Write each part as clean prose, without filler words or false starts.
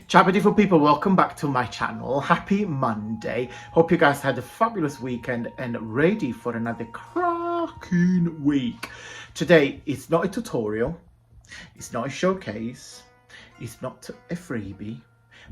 Ciao beautiful people, welcome back to my channel. Happy Monday. Hope you guys had a fabulous weekend and ready for another cracking week. Today it's not a tutorial, it's not a showcase, it's not a freebie,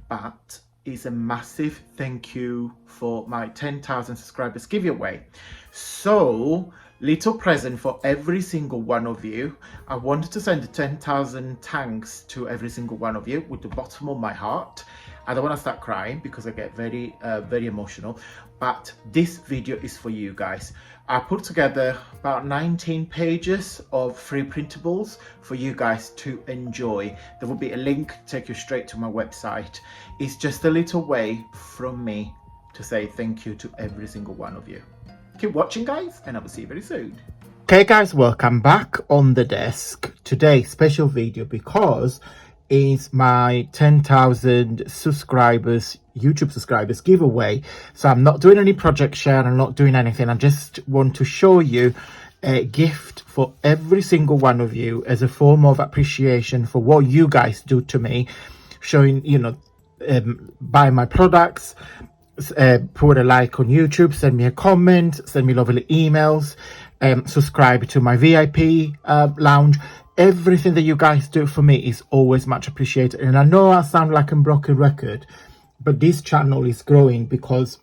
but it's a massive thank you for my 10,000 subscribers giveaway. So little present for every single one of you. I wanted to send 10,000 thanks to every single one of you with the bottom of my heart. I don't want to start crying because I get very emotional, but this video is for you guys. I put together about 19 pages of free printables for you guys to enjoy. There will be a link to take you straight to my website. It's just a little way from me to say thank you to every single one of you. Keep watching, guys, and I will see you very soon. Okay guys, welcome back on the desk. Today special video because it's my 10,000 subscribers, YouTube subscribers giveaway. So I'm not doing any project share, I'm not doing anything. I just want to show you a gift for every single one of you as a form of appreciation for what you guys do to me, showing, you know, buy my products, put a like on YouTube, send me a comment, send me lovely emails, subscribe to my VIP lounge. Everything that you guys do for me is always much appreciated. And I know I sound like a broken record, but this channel is growing because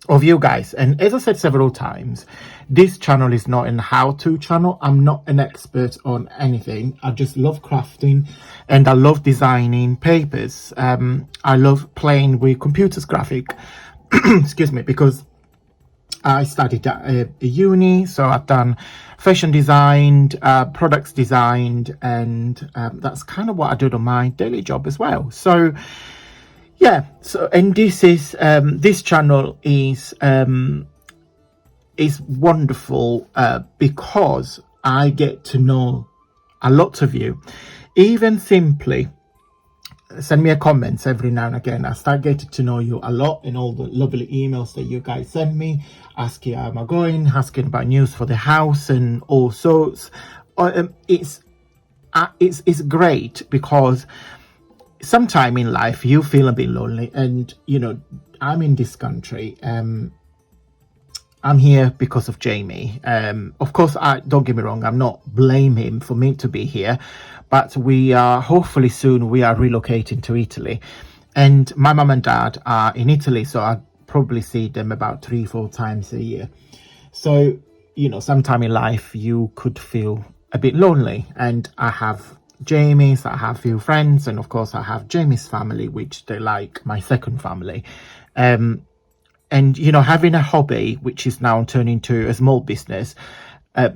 of you guys. And as I said several times, this channel is not an how-to channel. I'm not an expert on anything. I just love crafting and I love designing papers. I love playing with computers graphic excuse me, because I studied at a uni, so I've done fashion designed, products designed, and that's kind of what I do on my daily job as well. So yeah, so and this is this channel is wonderful because I get to know a lot of you. Even simply send me a comments every now and again. I start getting to know you a lot in all the lovely emails that you guys send me, asking how am I going, asking about news for the house and all sorts. It's great because sometime in life you feel a bit lonely, and you know, I'm in this country. I'm here because of Jamie. Of course, don't get me wrong, I'm not blaming him for me to be here, but we are hopefully soon we are relocating to Italy, and my mum and dad are in Italy, so I probably see them about 3-4 times a year. So you know, sometime in life you could feel a bit lonely, and I have Jamie's, I have few friends, and of course I have Jamie's family, which they like my second family. And you know, having a hobby which is now turned into a small business,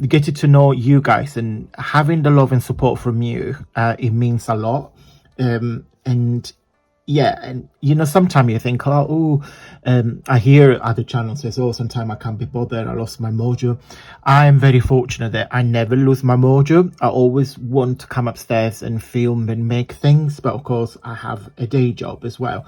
getting to know you guys and having the love and support from you, it means a lot. And yeah, and you know, sometimes you think, I hear other channels says, oh, sometimes I can't be bothered, I lost my mojo. I am very fortunate that I never lose my mojo. I always want to come upstairs and film and make things, but of course I have a day job as well,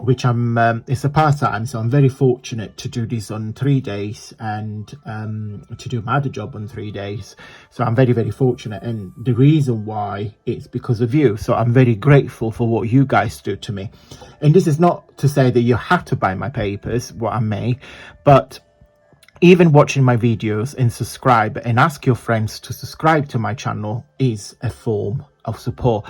which it's a part-time, so I'm very fortunate to do this on 3 days and to do my other job on 3 days. So I'm very fortunate, and the reason why it's because of you. So I'm very grateful for what you guys do to me. And this is not to say that you have to buy my papers, what I make, but even watching my videos and subscribe and ask your friends to subscribe to my channel is a form of support.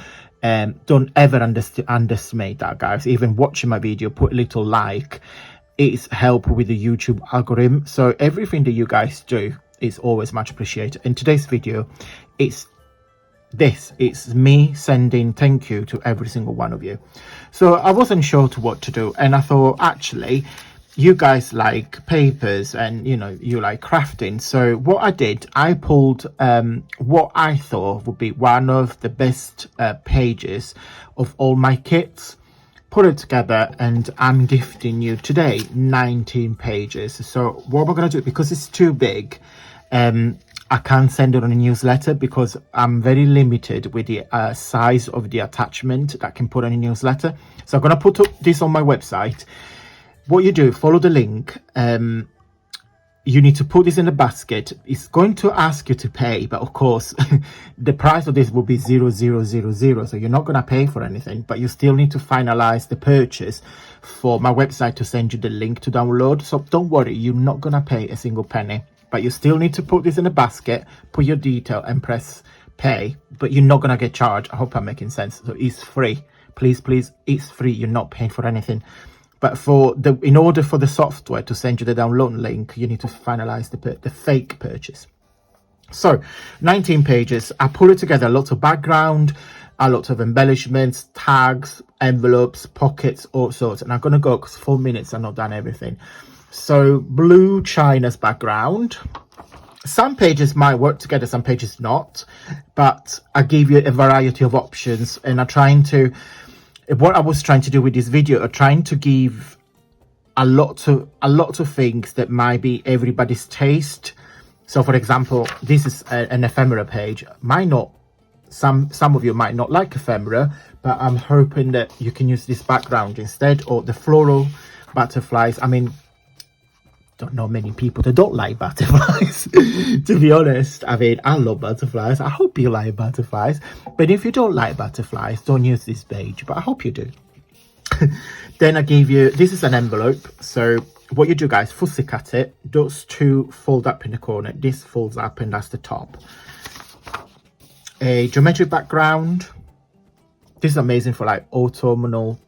Don't ever underestimate that, guys. Even watching my video, put a little like, it's help with the YouTube algorithm. So everything that you guys do is always much appreciated. In today's video, it's me sending thank you to every single one of you. So I wasn't sure to what to do, and I thought, actually, you guys like papers and you know, you like crafting. So what I did, I pulled what I thought would be one of the best pages of all my kits, put it together, and I'm gifting you today 19 pages. So what we're gonna do, because it's too big, I can't send it on a newsletter because I'm very limited with the size of the attachment that I can put on a newsletter. So I'm gonna put this on my website. What you do, follow the link, you need to put this in a basket. It's going to ask you to pay, but of course the price of this will be 0000, so you're not going to pay for anything, but you still need to finalize the purchase for my website to send you the link to download. So don't worry, you're not going to pay a single penny, but you still need to put this in a basket, put your detail and press pay, but you're not going to get charged. I hope I'm making sense. So it's free. Please, it's free. You're not paying for anything. But in order for the software to send you the download link, you need to finalize the fake purchase. So 19 pages. I put it together, a lot of background, a lot of embellishments, tags, envelopes, pockets, all sorts. And I'm going to go, because 4 minutes I've not done everything. So blue China's background. Some pages might work together, some pages not. But I gave you a variety of options, and what I was trying to do with this video, trying to give a lot of things that might be everybody's taste. So for example, this is an ephemera page. Some of you might not like ephemera, but I'm hoping that you can use this background instead, or the floral butterflies. I mean, don't know many people that don't like butterflies. To be honest, I mean, I love butterflies. I hope you like butterflies, but if you don't like butterflies, don't use this page, but I hope you do. Then I gave you, this is an envelope. So what you do, guys, fussy cut it. Those two fold up in the corner, this folds up, and that's the top. A geometric background. This is amazing for like autumnal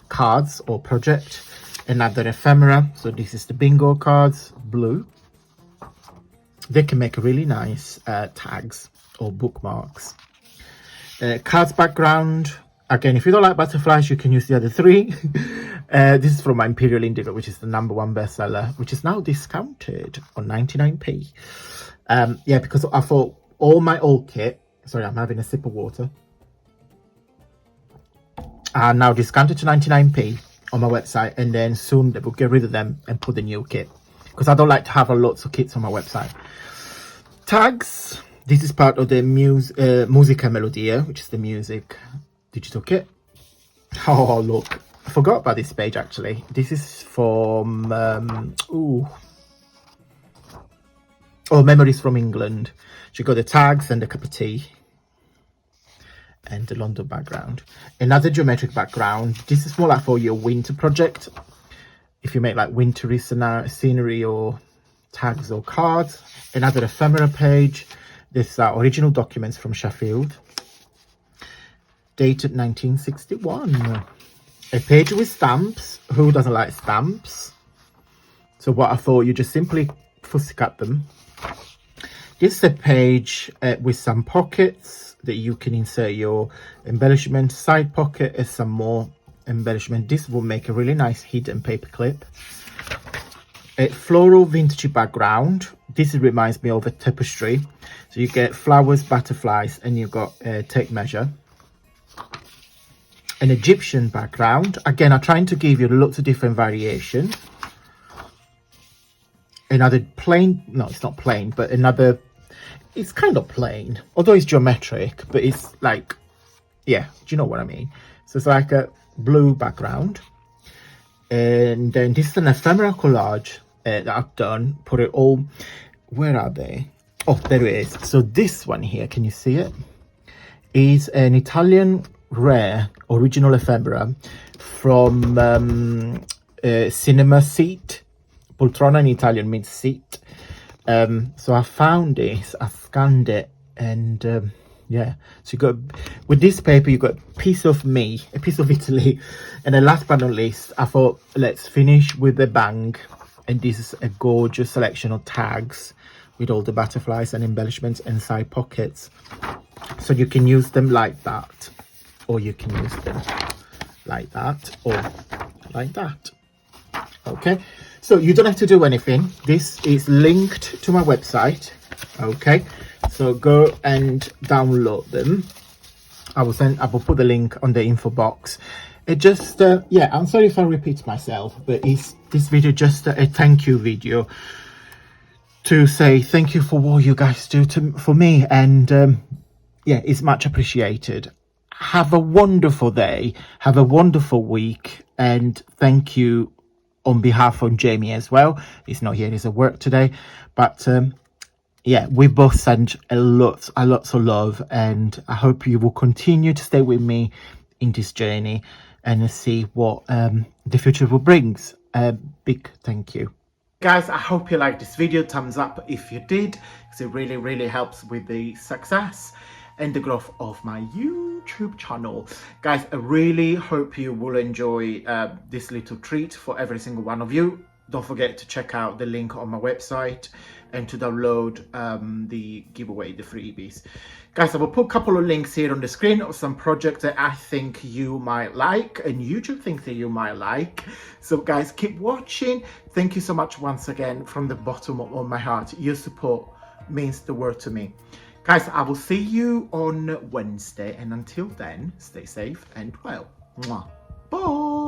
cards or project. Another ephemera. So this is the bingo cards, blue. They can make really nice tags or bookmarks. Cards background. Again, if you don't like butterflies, you can use the other three. This is from my Imperial Indigo, which is the #1 bestseller, which is now discounted on 99p. Yeah, because I thought all my old kit, sorry, I'm having a sip of water, are now discounted to 99p on my website, and then soon they will get rid of them and put the new kit, because I don't like to have lots of kits on my website. Tags. This is part of the Musica Melodia, which is the music digital kit. Oh, look, I forgot about this page actually. This is from Memories from England. So you got the tags and the cup of tea and the London background. Another geometric background. This is more like for your winter project, if you make like wintry scenery or tags or cards. Another ephemera page. This are original documents from Sheffield, dated 1961. A page with stamps. Who doesn't like stamps? So what I thought, you just simply fussy cut them. This is a page with some pockets that you can insert your embellishment. Side pocket is some more embellishment. This will make a really nice hidden paper clip. A floral vintage background. This reminds me of a tapestry. So you get flowers, butterflies, and you've got a tape measure. An Egyptian background. Again, I'm trying to give you lots of different variation. Another plain, no, it's not plain, but another, it's kind of plain, although it's geometric, but it's like, yeah, do you know what I mean? So it's like a blue background. And then this is an ephemera collage that I've done. Put it all, where are they? Oh, there it is. So this one here, can you see it? Is an Italian rare original ephemera from Cinema Seat. Poltrona in Italian means seat. So I found this, I scanned it, and yeah. So you got, with this paper, you got a piece of me, a piece of Italy, and then last but not least, I thought let's finish with a bang. And this is a gorgeous selection of tags with all the butterflies and embellishments and side pockets. So you can use them like that, or you can use them like that, or like that. Okay, so you don't have to do anything. This is linked to my website. Okay, so go and download them. I will put the link on the info box. It just yeah, I'm sorry if I repeat myself, but is this video just a thank you video to say thank you for what you guys do for me, and yeah, it's much appreciated. Have a wonderful day, have a wonderful week, and thank you on behalf of Jamie as well. He's not here, he's at work today, but yeah, we both send a lot of love, and I hope you will continue to stay with me in this journey and see what the future will brings. Big thank you, guys. I hope you liked this video. Thumbs up if you did, because it really helps with the success and the growth of my YouTube channel. Guys, I really hope you will enjoy this little treat for every single one of you. Don't forget to check out the link on my website and to download the giveaway, the freebies. Guys, I will put a couple of links here on the screen of some projects that I think you might like and YouTube thinks that you might like. So guys, keep watching. Thank you so much once again from the bottom of my heart. Your support means the world to me. Guys, I will see you on Wednesday, and until then, stay safe and well. Mwah. Bye.